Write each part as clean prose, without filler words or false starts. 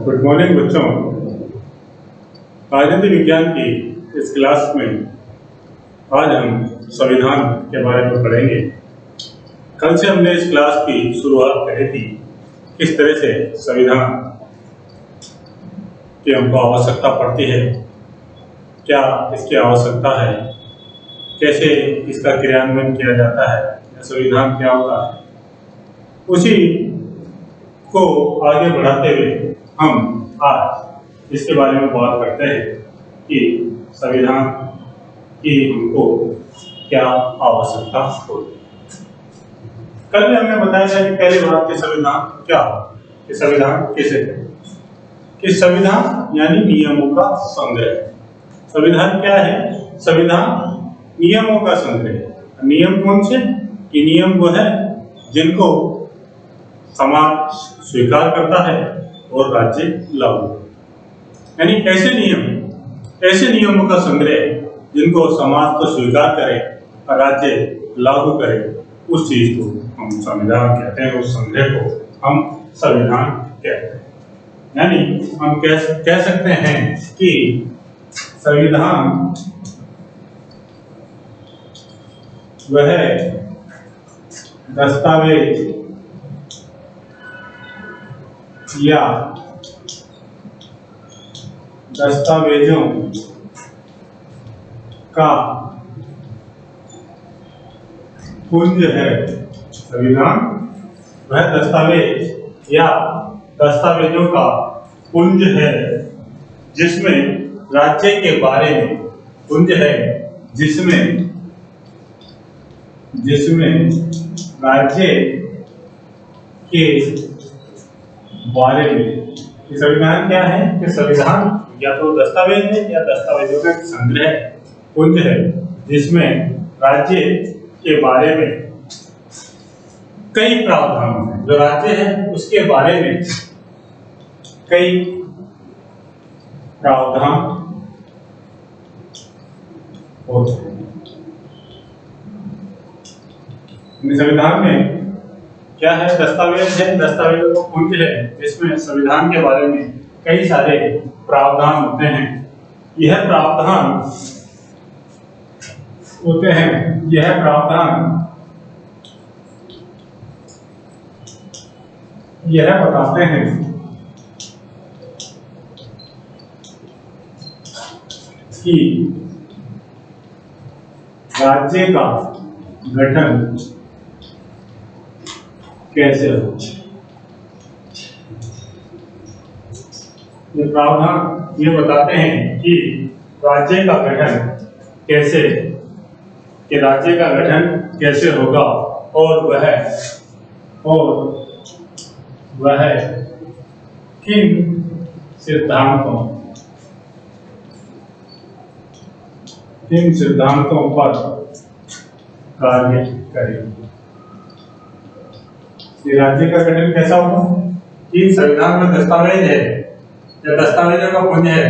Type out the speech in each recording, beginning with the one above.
Good morning बच्चों। राजनीति विज्ञान की इस क्लास में आज हम संविधान के बारे में पढ़ेंगे। कल से हमने इस क्लास की शुरुआत करी थी, किस तरह से संविधान की हमको आवश्यकता पड़ती है, क्या इसकी आवश्यकता है, कैसे इसका क्रियान्वयन किया जाता है, संविधान क्या होता है। उसी को आगे बढ़ाते हुए हम आज इसके बारे में बात करते हैं कि संविधान की हमको क्या आवश्यकता होती है। कल भी हमने बताया था कि पहली बात कि संविधान क्या है, कि संविधान किसे कहते हैं, कि संविधान यानी नियमों का संग्रह। संविधान क्या है? संविधान नियमों का संग्रह। नियम कौन से? ये नियम वो है जिनको समाज स्वीकार करता है और राज्य लागू, यानी ऐसे नियमों का संग्रह जिनको समाज तो स्वीकार करे और राज्य लागू करे, उस चीज को हम संविधान कहते हैं। उस संग्रह को हम संविधान कहते हैं। यानी हम कह सकते हैं कि संविधान वह दस्तावेज या दस्तावेजों का पुंज है। संविधान वह दस्तावेज या दस्तावेजों का पुंज है जिसमें राज्य के बारे में, पुंज है जिसमें राज्य के बारे में। संविधान क्या है? कि संविधान या तो दस्तावेज है या दस्तावेजों का संग्रह, पुंज है जिसमें राज्य के बारे में कई प्रावधान हैं। जो राज्य है उसके बारे में कई प्रावधान होते हैं। संविधान में क्या है? दस्तावेज है, दस्तावेजों का पुंज है जिसमें संविधान के बारे में कई सारे प्रावधान होते हैं। यह प्रावधान यह बताते हैं कि राज्य का गठन कैसे हो। ये प्रावधान ये बताते हैं कि राज्य का गठन कैसे होगा और वह किन सिद्धांतों पर कार्य करेगा। ये राज्य का गठन कैसा होगा? कि संविधान में दस्तावेज है या दस्तावेजों का पुंज है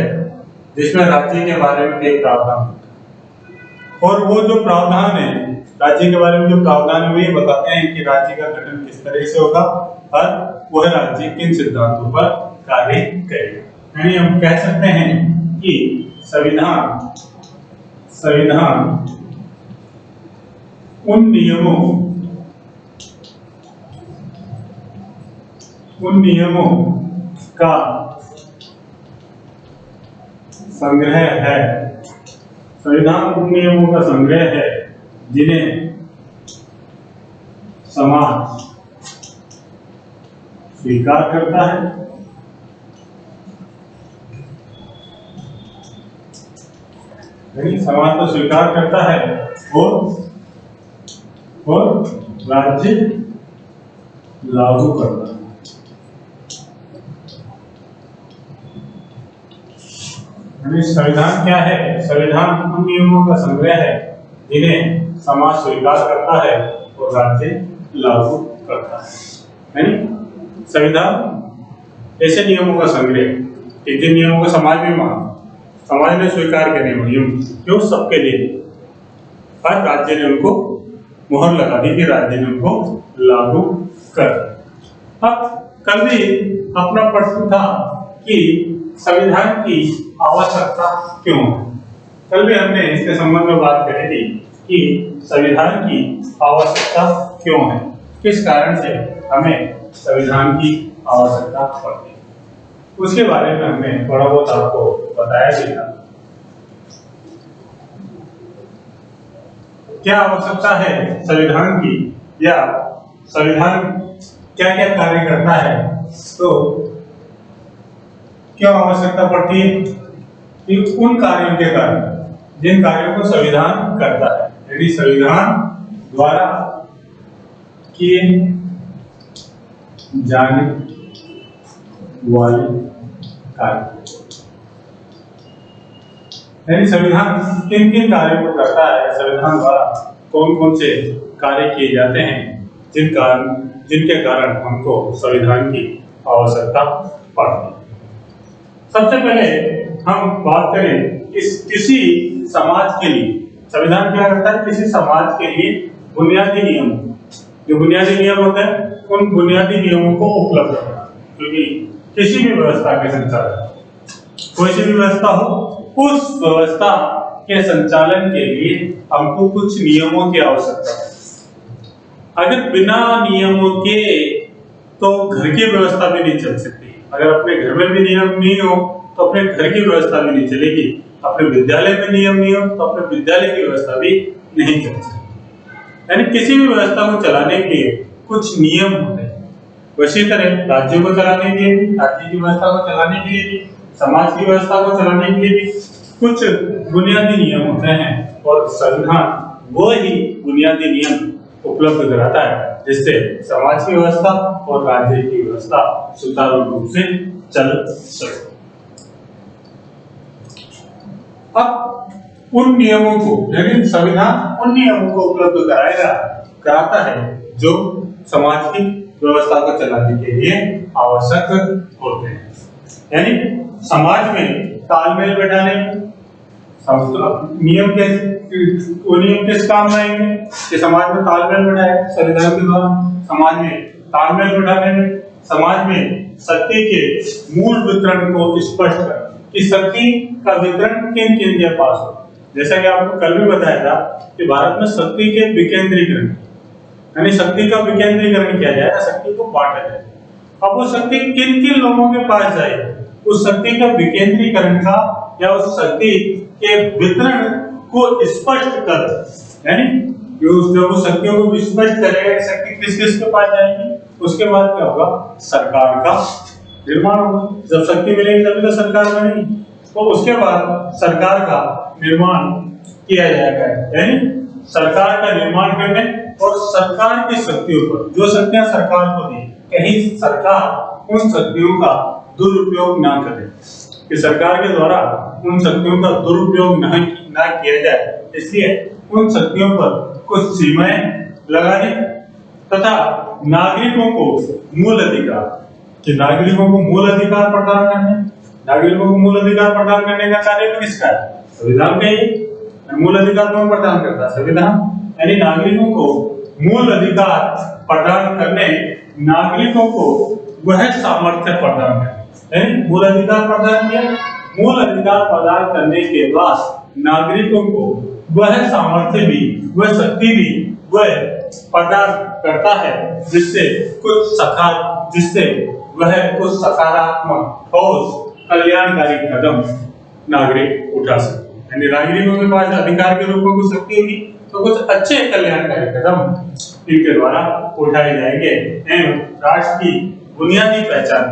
जिसमें राज्य के बारे में कई प्रावधान, और वो जो प्रावधान है राज्य के बारे में, जो प्रावधान है वो ये बताते हैं कि राज्य का गठन किस तरह से होगा और वह राज्य किन सिद्धांतों पर कार्य करेगा। यानी हम कह सकते हैं कि संविधान उन नियमों का संग्रह है। संविधान उन नियमों का संग्रह है जिन्हें समाज स्वीकार करता है समाज को स्वीकार करता है और राज्य लागू करता है। संविधान क्या है? संविधान उन नियमों का संग्रह है जिन्हें समाज स्वीकार करता है और राज्य लागू करता है। संविधान ऐसे नियमों का संग्रह कि जिन नियमों को समाज ने स्वीकार करे, नियम जो सबके लिए, हर राज्य ने उनको मोहर लगा दी कि राज्य ने उनको लागू कर। अब कल भी अपना प्रश्न था कि संविधान की आवश्यकता क्यों है। कल भी हमने इसके संबंध में बात करी थी कि संविधान की आवश्यकता क्यों है, किस कारण से हमें संविधान की आवश्यकता पड़ती है, उसके बारे में हमने थोड़ा बहुत आपको बताया भी था। क्या आवश्यकता है संविधान की, या संविधान क्या क्या कार्य करता है, तो क्यों आवश्यकता पड़ती है कि उन कार्यों के कारण जिन कार्यों को संविधान करता है, यदि संविधान द्वारा किए जाने वाले कार्य, यानी संविधान किन किन कार्यों को करता है, संविधान द्वारा कौन कौन से कार्य किए जाते हैं जिनके कारण हमको संविधान की आवश्यकता पड़ती है। सबसे पहले हम बात करें किसी समाज के लिए संविधान क्या करता है, किसी समाज के लिए बुनियादी नियम, जो बुनियादी नियम होते हैं उन बुनियादी नियमों को उपलब्ध करना, क्योंकि किसी भी व्यवस्था के संचालन, कोई सी भी व्यवस्था हो, उस व्यवस्था के संचालन के लिए हमको कुछ नियमों की आवश्यकता है। अगर बिना नियमों के तो घर की व्यवस्था भी नहीं चल सकती। अगर अपने घर में भी नियम नहीं हो तो अपने घर की व्यवस्था भी नहीं चलेगी, अपने विद्यालय में नियम नहीं हो तो अपने विद्यालय की व्यवस्था भी नहीं चल सकती। यानी किसी भी व्यवस्था को चलाने के लिए कुछ नियम होते हैं। उसी तरह राज्यों को चलाने के लिए भी, राज्य की व्यवस्था को चलाने के लिए भी, समाज की व्यवस्था को चलाने के लिए भी कुछ बुनियादी नियम होते हैं, और संविधान वो ही बुनियादी नियम उपलब्ध कराता है जिससे समाज की व्यवस्था और राज्य की व्यवस्था सुचारू रूप से चल सके। अब उन नियमों को, लेकिन संविधान उन नियमों को उपलब्ध कराता है जो समाज की व्यवस्था को चलाने के लिए आवश्यक होते हैं। यानी समाज में तालमेल बैठाने नियम किस काम में आएंगे कि समाज में तालमेल बैठाए संविधान के द्वारा, समाज में तालमेल बैठाने में, समाज में शक्ति के मूल वितरण को स्पष्ट कर कि शक्ति का वितरण किन किन के पास हो। जैसा कि आपको कल भी बताया था कि भारत में शक्ति के विकेंद्रीकरण, यानी शक्ति का विकेंद्रीकरण किया जाए, शक्ति को बांटा जाए। अब वो शक्ति किन किन लोगों के पास जाए, उस शक्ति का विकेंद्रीकरण का या उस शक्ति के वितरण को स्पष्ट कर, यानी जब उस शक्तियों को स्पष्ट करेगा कि शक्ति किस किस के पास जाएगी, उसके बाद क्या होगा, सरकार का निर्माण होगा। जब शक्ति मिलेगी तभी तो सरकार बनेगी, तो उसके बाद सरकार का निर्माण किया जाएगा। यानी सरकार का निर्माण करने और सरकार की शक्तियों पर, जो शक्तियां सरकार को दी, कहीं सरकार उन शक्तियों का दुरुपयोग ना करे, कि सरकार के द्वारा उन शक्तियों का दुरुपयोग ना किया जाए, इसलिए उन शक्तियों पर कुछ सीमाएं लगाने तथा नागरिकों को मूल अधिकार, कि नागरिकों को मूल अधिकार प्रदान करने, नागरिकों को मूल अधिकार प्रदान करने का कार्य किसका है, संविधान का ही। मूल अधिकार कौन प्रदान करता है, संविधान। यानी नागरिकों को मूल अधिकार प्रदान करने, नागरिकों को वह सामर्थ्य प्रदान करने, मूल अधिकार प्रदान किया, मूल अधिकार प्रदान करने के बाद नागरिकों को वह सामर्थ्य भी, वह शक्ति भी वह प्रदान करता है जिससे वह कुछ सकारात्मक ठोस कल्याणकारी कदम नागरिक उठा सके। यानी नागरिकों के पास अधिकार के रूप में कुछ शक्ति होगी तो कुछ अच्छे कल्याणकारी कदम इनके द्वारा उठाए जाएंगे एवं राष्ट्र की बुनियादी पहचान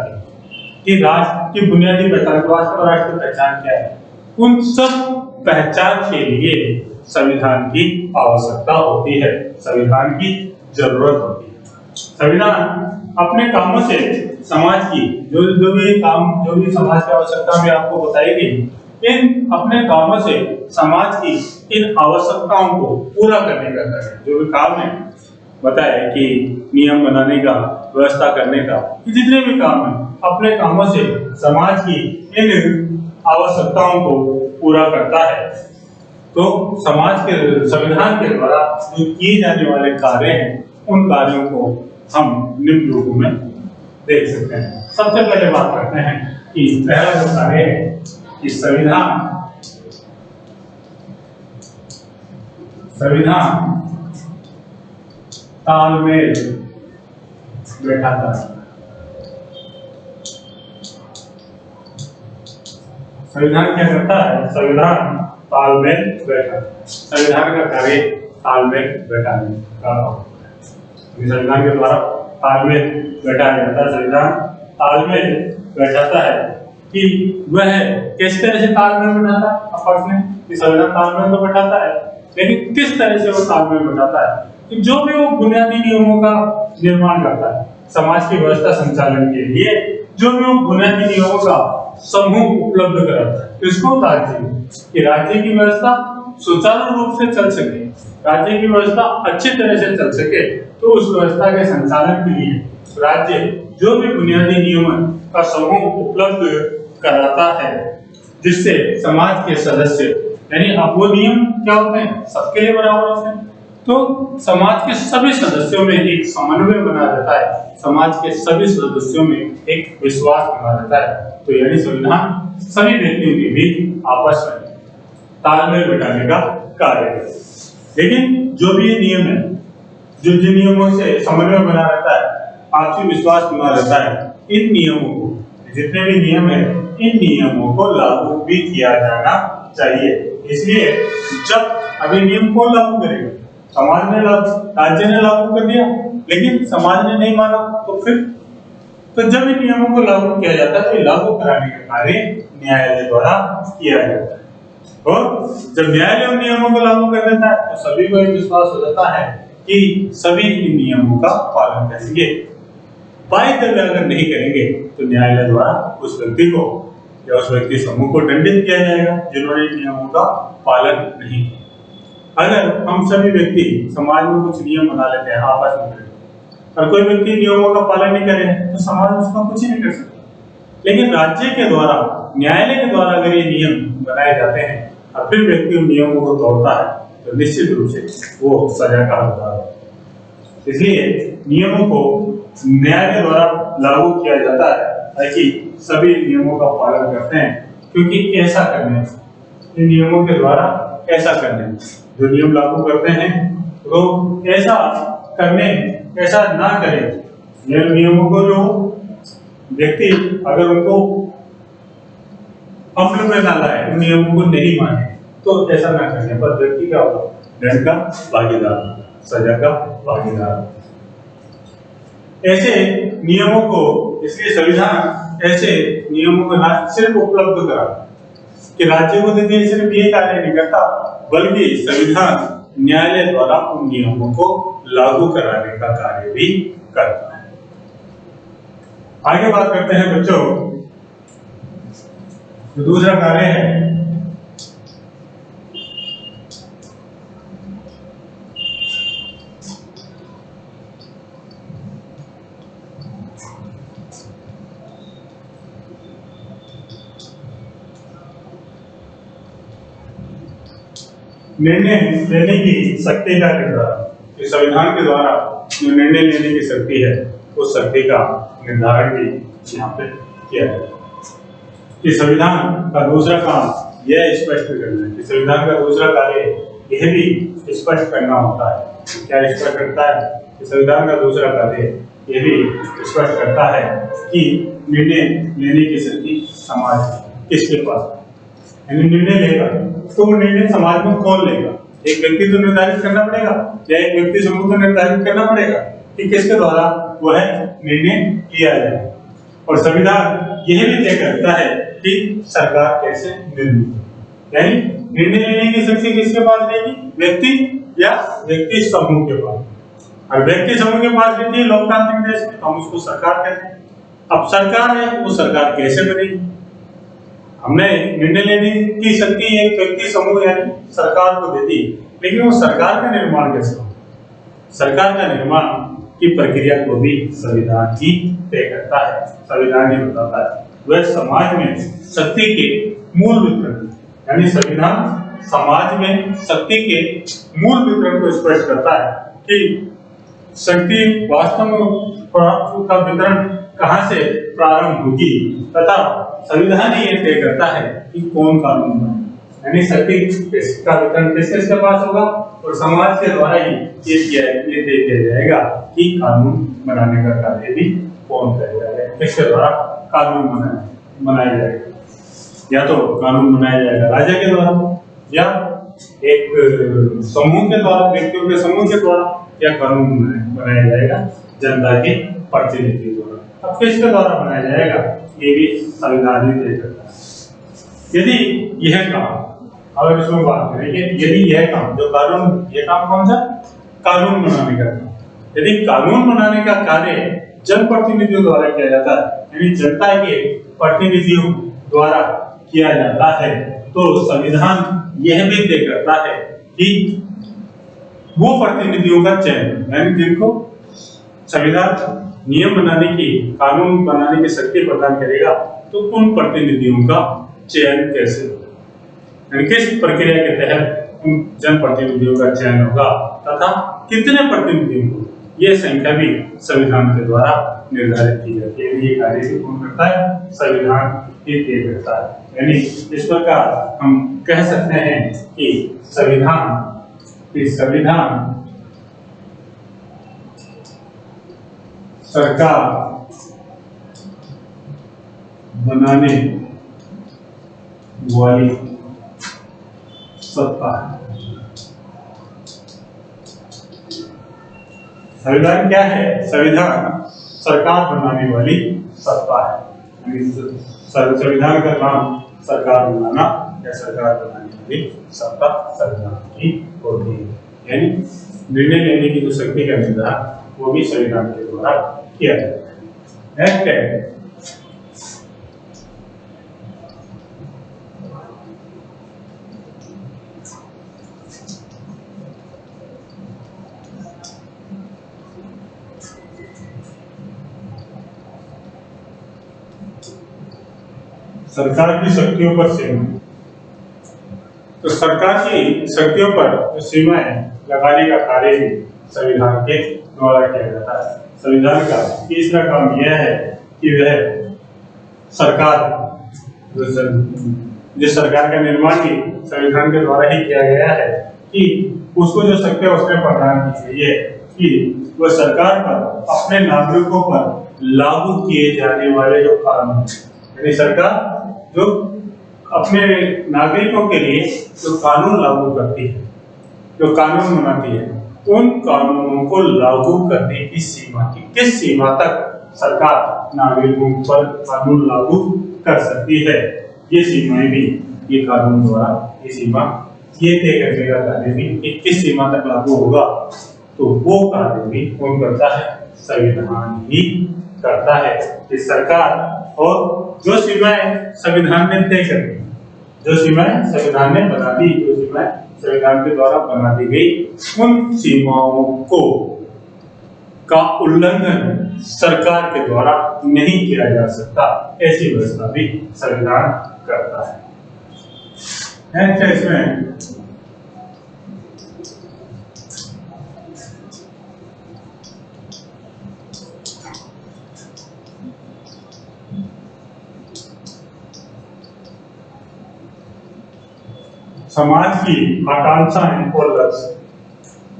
की राष्ट्र की बुनियादी पहचान, राष्ट्र की पहचान क्या है, उन सब पहचान के लिए संविधान की आवश्यकता होती है, संविधान की जरूरत होती है। संविधान अपने कामों से समाज की जो भी समाज की आवश्यकता में आपको बताई गई, इन अपने कामों से समाज की इन आवश्यकताओं को पूरा करने का कार्य, जो भी काम है बताए कि नियम बनाने का, व्यवस्था करने का, जितने भी काम है, अपने कामों से समाज की इन आवश्यकताओं को पूरा करता है। तो समाज के संविधान के द्वारा जो किए जाने वाले कार्य हैं, उन कार्यों को हम निम्न रूप में देख सकते हैं। सबसे पहले बात करते हैं कि पहला जो कार्य है कि संविधान तालमेल बैठाता है। संविधान क्या करता है? संविधान तालमेल बैठाता है। संविधान का कार्य तालमेल बैठाने का होता है। संविधान के द्वारा तालमेल बैठाया जाता है। संविधान तालमेल बैठाता है कि वह किस तरह से तालमेल बैठाता है। आपस में कि संविधान तालमेल तो बैठाता है, लेकिन किस तरह से वो तालमेल बैठाता है कि जो भी वो बुनियादी नियमों का निर्माण करता है समाज की व्यवस्था संचालन के लिए, जो भी वो बुनियादी नियमों का समूह उपलब्ध कराता है, इसको कि राज्य की व्यवस्था सुचारू रूप से चल सके, राज्य की व्यवस्था अच्छी तरह से चल सके, तो उस व्यवस्था के संचालन के लिए राज्य जो भी बुनियादी नियमों का समूह उपलब्ध कराता है, जिससे समाज के सदस्य, यानी अब वो नियम क्या होते हैं? सबके लिए बराबर होते हैं। तो समाज के सभी सदस्यों में एक समन्वय बना रहता है, समाज के सभी सदस्यों में एक विश्वास बना रहता है। तो यानी संविधान सभी व्यक्तियों के बीच आपस में तालमेल बिठाने का कार्य है। लेकिन जो भी ये नियम है, जो जिन नियमों से समन्वय बना रहता है, आपसी विश्वास बना रहता है, इन नियमों को, जितने भी नियम है, इन नियमों को लागू भी किया जाना चाहिए। इसलिए जब अभी नियम कौन लागू करेगा? समाज ने राज्य ने लागू कर दिया, लेकिन समाज ने नहीं माना, तो फिर तो जब इन नियमों को लागू किया जाता है तो लागू कराने का कार्य न्यायालय द्वारा किया जाता है। और जब न्यायालय उन नियमों को लागू कर देता है तो सभी को एक विश्वास हो जाता है कि सभी इन नियमों का पालन करेंगे। बाध्यता अगर नहीं करेंगे तो न्यायालय द्वारा उस व्यक्ति को या उस व्यक्ति समूह को दंडित किया जाएगा जिन्होंने नियमों का पालन नहीं किया। अगर हम सभी व्यक्ति समाज में कुछ नियम बना लेते हैं आपस में, और कोई व्यक्ति नियमों का पालन नहीं करे तो समाज उसका कुछ ही नहीं कर सकता। लेकिन राज्य के द्वारा, न्यायालय के द्वारा अगर ये नियम बनाए जाते हैं और फिर व्यक्ति उन नियमों को तोड़ता है तो निश्चित रूप से वो सजा का हकदार है। इसलिए नियमों को न्यायालय द्वारा लागू किया जाता है ताकि सभी नियमों का पालन करते हैं, क्योंकि ऐसा करने, इन नियमों के द्वारा ऐसा करने, जो नियम लागू करते हैं वो ऐसा करने, ऐसा ना करें। नियमों को जो व्यक्ति अगर उनको अमल में ना लाए, उन नियमों को नहीं माने, तो ऐसा ना करने पर व्यक्ति क्या होगा? दंड का भागीदार, सजा का भागीदार। ऐसे नियमों को, इसलिए संविधान ऐसे नियमों को ना सिर्फ उपलब्ध करा कि राज्य को देते सिर्फ ये कार्य नहीं करता, बल्कि संविधान न्यायालय द्वारा उन नियमों को लागू कराने का कार्य भी करता है। आगे बात करते हैं बच्चों, जो दूसरा कार्य है निर्णय लेने की शक्ति का निर्धारण। संविधान के द्वारा जो निर्णय लेने की शक्ति है उस शक्ति का निर्धारण भी यहाँ पे किया है। कि संविधान का दूसरा काम यह स्पष्ट करना है कि संविधान का दूसरा कार्य यह भी स्पष्ट करना होता है। क्या स्पष्ट करता है? कि संविधान का दूसरा कार्य यह भी स्पष्ट करता है कि निर्णय लेने की शक्ति समाज किसके पास है। यानी निर्णय लेगा तो वो निर्णय समाज में कौन लेगा? एक व्यक्ति तो निर्धारित करना पड़ेगा या एक व्यक्ति समूह को निर्धारित करना पड़ेगा कि किसके द्वारा वह निर्णय लिया जाए। और संविधान यह भी तय करता है कि सरकार कैसे निर्मित, यानी निर्णय लेने की शक्ति किसके पास रहेगी? व्यक्ति या व्यक्ति समूह के पास। और व्यक्ति समूह के पास रहती है लोकतांत्रिक देश में, हम उसको सरकार कहते हैं। अब सरकार है, वो सरकार कैसे बनेगी? हमने निर्णय लेने की शक्ति एक व्यक्ति समूह यानी सरकार को देती, लेकिन वो सरकार का निर्माण कैसे हो? सरकार का निर्माण की प्रक्रिया को भी संविधान ही तय करता है, संविधान ही बताता है। वह समाज में शक्ति के मूल वितरण, यानी संविधान समाज में शक्ति के मूल वितरण को स्पष्ट करता है कि शक्ति वास्तव में का वितरण कहाँ से प्रारंभ होगी तथा संविधान ही ये तय करता है कि कौन कानून बने, यानी शक्ति का वितरण किसके पास होगा और समाज के द्वारा ही ये तय किया जाएगा कि कानून बनाने का कार्य भी कौन करेगा, किसके द्वारा कानून बनाया जाएगा। या तो कानून बनाया जाएगा राजा के द्वारा या एक समूह के द्वारा, व्यक्तियों के समूह के द्वारा, या कानून बनाया जाएगा जनता के प्रतिनिधि द्वारा। अब किसके द्वारा बनाया जाएगा ये भी संविधान ही तय करता है। यदि यह काम, अगर इसमें बात करें कि यदि यह काम जो कानून, यह काम कौन सा, कानून बनाने का काम, यदि कानून बनाने का कार्य जनप्रतिनिधियों द्वारा किया जाता है, यानी जनता के प्रतिनिधियों द्वारा किया जाता है, तो संविधान यह भी तय करता है कि वो प्रतिनिधियों का चयन, यानी जिनको संविधान नियम बनाने की, कानून बनाने की शक्ति प्रदान करेगा, तो उन प्रतिनिधियों का चयन कैसे होगा, यानी किस प्रक्रिया के तहत उन जनप्रतिनिधियों का चयन होगा तथा कितने प्रतिनिधियों को, यह संख्या भी संविधान के द्वारा निर्धारित की जाती है। ये कार्य भी कौन करता है, संविधान ही तय करता है। यानी इस प्रकार हम कह सकते हैं कि संविधान सरकार बनाने वाली सत्ता है। संविधान क्या है, संविधान सरकार बनाने वाली सत्ता है। संविधान का नाम सरकार बनाना या सरकार बनाने वाली सत्ता संविधान की होती है, यानी निर्णय लेने की जो शक्ति का निर्धारण वो भी संविधान के द्वारा किया जाता है। नेक्स्ट है सरकार की शक्तियों पर सीमा। तो सरकार की शक्तियों पर सीमाएं लगाने का कार्य भी संविधान के द्वारा किया जाता है। संविधान का तीसरा काम यह है कि वह सरकार, जिस सरकार का निर्माण भी संविधान के द्वारा ही किया गया है, कि उसको जो शक्तियां उसने प्रदान की चाहिए कि वह सरकार पर अपने नागरिकों पर लागू किए जाने वाले जो कानून, यानी सरकार जो अपने नागरिकों के लिए जो कानून लागू करती है, जो कानून बनाती है, उन कानूनों को लागू करने की सीमा की, किस सीमा तक सरकार नागरिकों पर कानून लागू कर सकती है, ये सीमाएं भी ये कानून द्वारा ये सीमा ये तय करने का कार्य भी कि किस सीमा तक लागू होगा, तो वो कार्य भी कौन करता है, संविधान ही करता है। कि सरकार और जो सीमाएं संविधान ने तय कर दी, जो सीमाएं संविधान ने बना दी, जो सीमाएं संविधान के द्वारा बना दी गई, उन सीमाओं को का उल्लंघन सरकार के द्वारा नहीं किया जा सकता, ऐसी व्यवस्था भी संविधान करता है। इसमें समाज की आकांक्षाएं और लक्ष्य,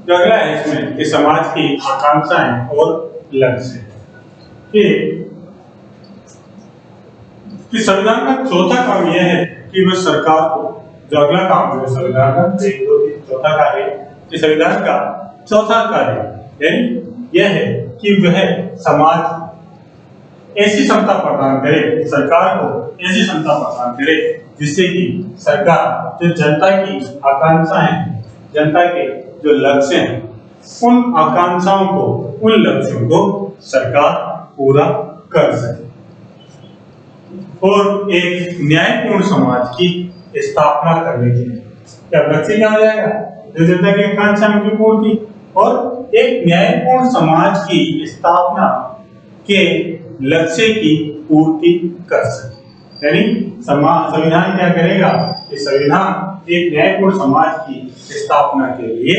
जो अगला है इसमें कि समाज की आकांक्षाएं और लक्ष्य, कि संविधान का चौथा काम यह है कि वह सरकार को, जो अगला काम है संविधान का 1 2 3 चौथा कार्य, कि संविधान का चौथा कार्य यानी यह है कि वह समाज ऐसी क्षमता प्रदान करे, सरकार को ऐसी क्षमता प्रदान करे जिससे कि सरकार जो जनता की आकांक्षाएं, जनता के जो लक्ष्य हैं, उन आकांक्षाओं को, उन लक्ष्यों को सरकार पूरा कर सके और एक न्यायपूर्ण समाज की स्थापना करने के लिए क्या लक्ष्य क्या हो जाएगा, जो जनता की आकांक्षाओं की पूर्ति और एक न्यायपूर्ण समाज की स्थापना के लक्ष्य की पूर्ति कर सके। यानी संविधान क्या करेगा कि संविधान एक न्यायपूर्ण समाज की स्थापना के लिए,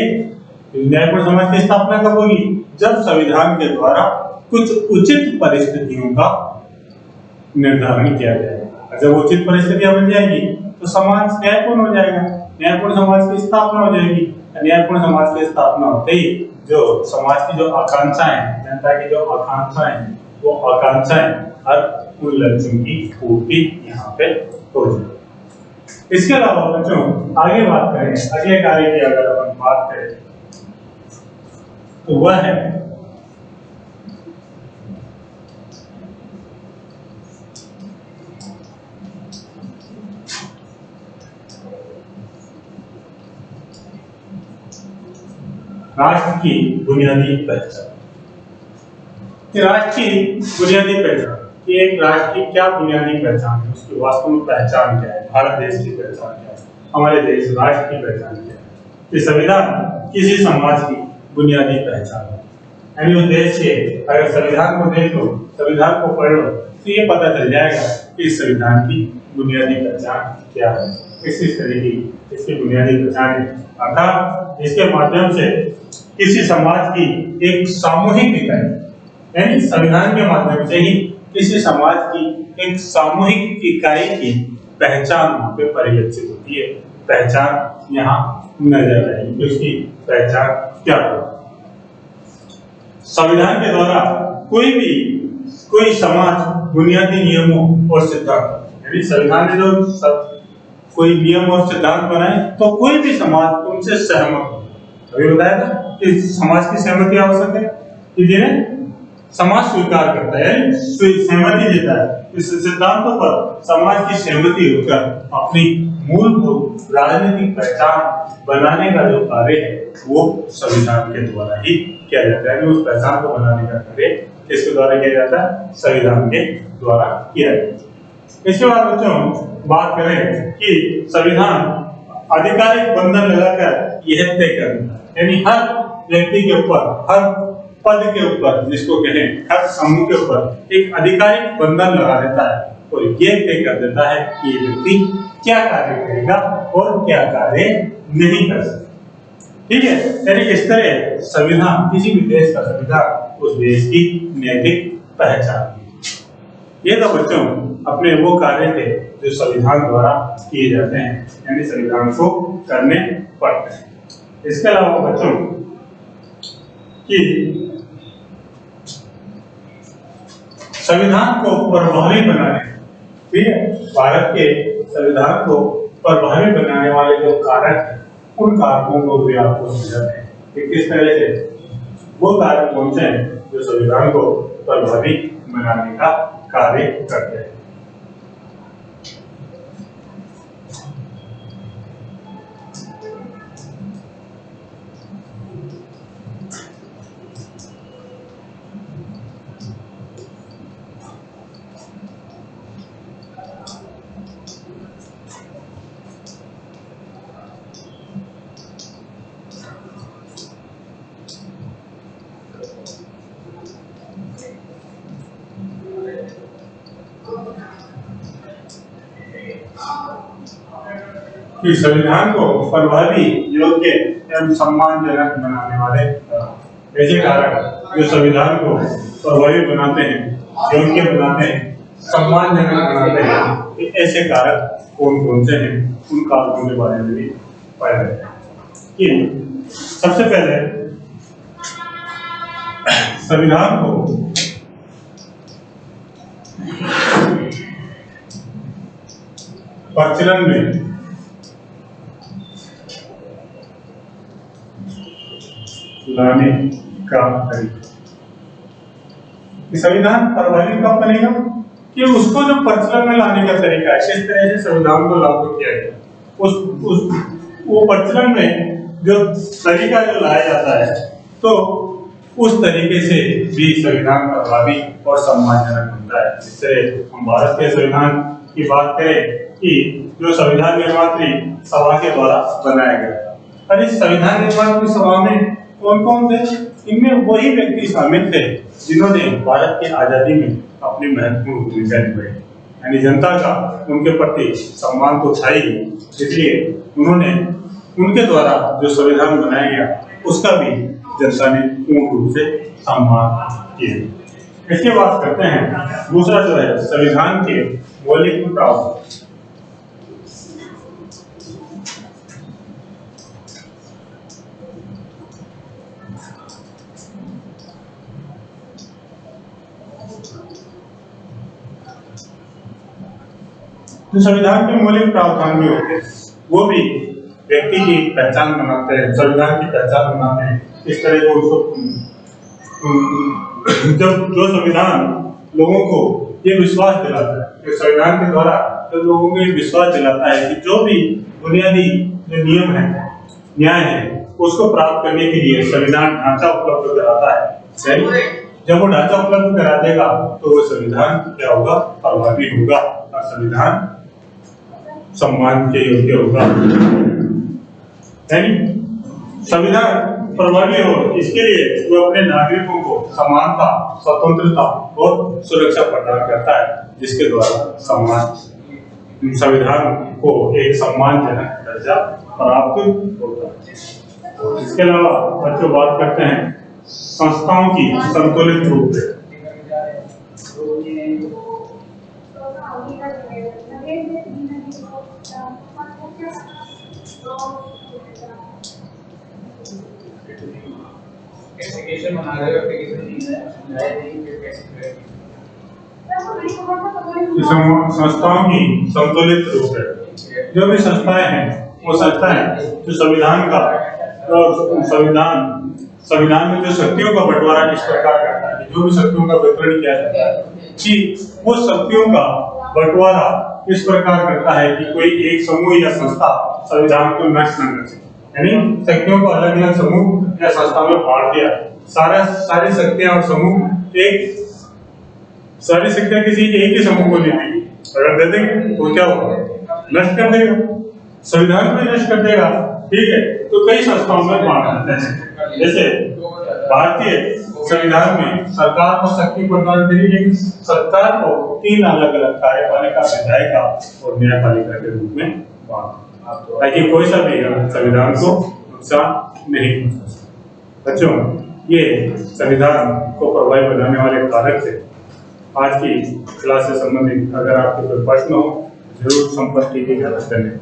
न्यायपूर्ण समाज की स्थापना कब होगी, जब संविधान के द्वारा कुछ उचित परिस्थितियों का निर्धारण किया जाएगा। जब उचित परिस्थितियां बन जाएगी तो समाज न्यायपूर्ण हो जाएगा, न्यायपूर्ण समाज की स्थापना हो जाएगी। न्यायपूर्ण समाज की स्थापना होते ही जो समाज की जो आकांक्षाएं, जनता की जो आकांक्षाएं, वो आकांक्षाएं हर उन लक्ष्यों की पूर्ति यहाँ पे हो जाएगी। इसके अलावा बच्चों आगे बात करें, अगले कार्य की अगर अपन बात करें तो वह है राष्ट्र की बुनियादी पहचान। राष्ट्र की बुनियादी पहचान कि एक राष्ट्र की क्या बुनियादी पहचान है, उसकी वास्तविक पहचान क्या है, भारत देश की पहचान क्या है, हमारे देश राष्ट्र की पहचान क्या है। कि संविधान किसी समाज की बुनियादी पहचान है। यानी उस देश के अगर संविधान को देख लो, संविधान को पढ़ लो, तो ये पता चल जाएगा कि इस संविधान की बुनियादी पहचान क्या है, किस तरह की इसकी बुनियादी पहचान है। अर्थात इसके माध्यम से किसी समाज की एक सामूहिक इकाई, यानी संविधान के माध्यम से ही किसी समाज की एक सामूहिक इकाई की पहचान वहां पे परिलक्षित होती है। पहचान यहाँ नजर आएगी कि उसकी पहचान क्या है। संविधान के द्वारा कोई समाज बुनियादी नियमों और सिद्धांत, यानी संविधान ने जो कोई नियम और सिद्धांत बनाए तो कोई भी समाज उनसे सहमत हो। अभी बताया था कि समाज की सहमति आवश्यक है कि जिन्हें समाज स्वीकार करता है, यानी सहमति देता है। इस सिद्धांतों पर समाज की सहमति होकर अपनी मूलभूत राजनीतिक पहचान बनाने का जो कार्य है वो संविधान के द्वारा ही किया जाता है। उस पहचान को बनाने का कार्य किसके द्वारा किया जाता है? संविधान के द्वारा किया जाता है। इसके बाद बच्चों बात करें कि संविधान आधिकारिक बंधन लगाकर यह तय करता है, यानी हर व्यक्ति के ऊपर, हर पद के ऊपर, जिसको कहें हर समूह के ऊपर एक आधिकारिक बंधन लगा देता है और ये तय कर देता है कि ये व्यक्ति क्या कार्य करेगा और क्या कार्य नहीं कर सकता। ठीक है, यानी इस तरह संविधान, किसी भी देश का संविधान उस देश की नैतिक पहचान है। ये तो बच्चों अपने वो कार्य थे जो संविधान द्वारा किए जाते हैं, यानी संविधान को करने पड़ते हैं। इसके अलावा बच्चों कि संविधान को प्रभावी बनाने, ठीक है, भारत के संविधान को प्रभावी बनाने वाले जो कारक हैं उन कारकों को भी आपको समझाते हैं कि किस तरह से वो कारक कौन से हैं जो संविधान को प्रभावी बनाने का कार्य करते हैं। कि संविधान को प्रभावी, योग्य एवं सम्मानजनक बनाने वाले ऐसे कारक जो संविधान को प्रभावी बनाते हैं, योग्य बनाते हैं, सम्मानजनक बनाते हैं, ऐसे कारक कौन कौन से हैं, उन कारकों के बारे में भी पढ़ रहे हैं। कि सबसे पहले संविधान को प्रचलन में लाने का तरीका। संविधान प्रभावी कब बनेगा कि उसको जो प्रचलन में लाने का तरीका है, किस तरह से संविधान को लागू किया गया, वो प्रचलन में जो तरीका जो लाया जाता है, तो उस तरीके से भी संविधान प्रभावी और सम्मानजनक बनता है। जिस तरह हम भारत के संविधान की बात करें कि जो संविधान निर्मात्री सभा के द्वारा बनाया गया था, और इस संविधान निर्माण की सभा में कौन कौन थे? इनमें वही व्यक्ति शामिल थे जिन्होंने भारत की आजादी में अपनी महत्वपूर्ण भूमिका निभाई, यानी जनता का उनके प्रति सम्मान तो था ही, इसलिए उन्होंने, उनके द्वारा जो संविधान बनाया गया उसका भी जनता ने पूर्ण रूप से सम्मान किया। इसकी बात करते हैं। दूसरा जो है संविधान के मौलिक प्रावधान। जो संविधान के मौलिक प्रावधान भी होते हैं वो भी व्यक्ति की पहचान बनाते हैं, संविधान की पहचान बनाते हैं। इस तरह को उसको जब जो संविधान लोगों को ये विश्वास दिलाता है, कि संविधान के द्वारा जब लोगों को ये विश्वास दिलाता है कि जो भी बुनियादी जो नियम है, न्याय है, उसको प्राप्त करने के लिए संविधान ढांचा उपलब्ध कराता है। सही, जब वो ढांचा उपलब्ध करा देगा तो वो संविधान क्या होगा, प्रभावी होगा और संविधान सम्मान के योग्य होगा। संविधान प्रभावी हो इसके लिए वो अपने नागरिकों को समानता, स्वतंत्रता और सुरक्षा प्रदान करता है, जिसके द्वारा संविधान को एक सम्मानजनक दर्जा प्राप्त होता है। इसके अलावा बच्चों बात करते हैं संस्थाओं की संतुलित रूप से। संस्थाओं की संतुलित रूप है। जो भी संस्थाएं हैं वो संस्थाएं जो संविधान में जो शक्तियों का बंटवारा इस प्रकार करता है, जो भी शक्तियों का वितरण किया जाता है कि वो शक्तियों का बंटवारा इस प्रकार करता है कि कोई एक समूह या संस्था संविधान को नष्ट न कर सके। यानी शक्तियों को अलग अलग समूह या संस्था में बांट दिया, सारी शक्तियां और समूह सारी शक्तियां किसी एक ही समूह को नहीं देगी। अगर दे देंगे तो क्या होगा, नष्ट कर देगा, संविधान को नष्ट कर देगा। ठीक है, तो कई संस्थाओं में बांट देते हैं। जैसे भारतीय संविधान में सरकार को शक्ति प्रदान करी, लेकिन सरकार को 3 अलग अलग कार्यपालिका, विधायिका और न्यायपालिका के रूप में बांटा, ताकि कोई सा भी संविधान को नुकसान नहीं पहुंचा। बच्चों, ये संविधान को प्रभावी बनाने वाले कारक थे। आज की क्लास से संबंधित अगर आपके कोई प्रश्न हो जरूर संपर्क कीजिएगा। धन्यवाद।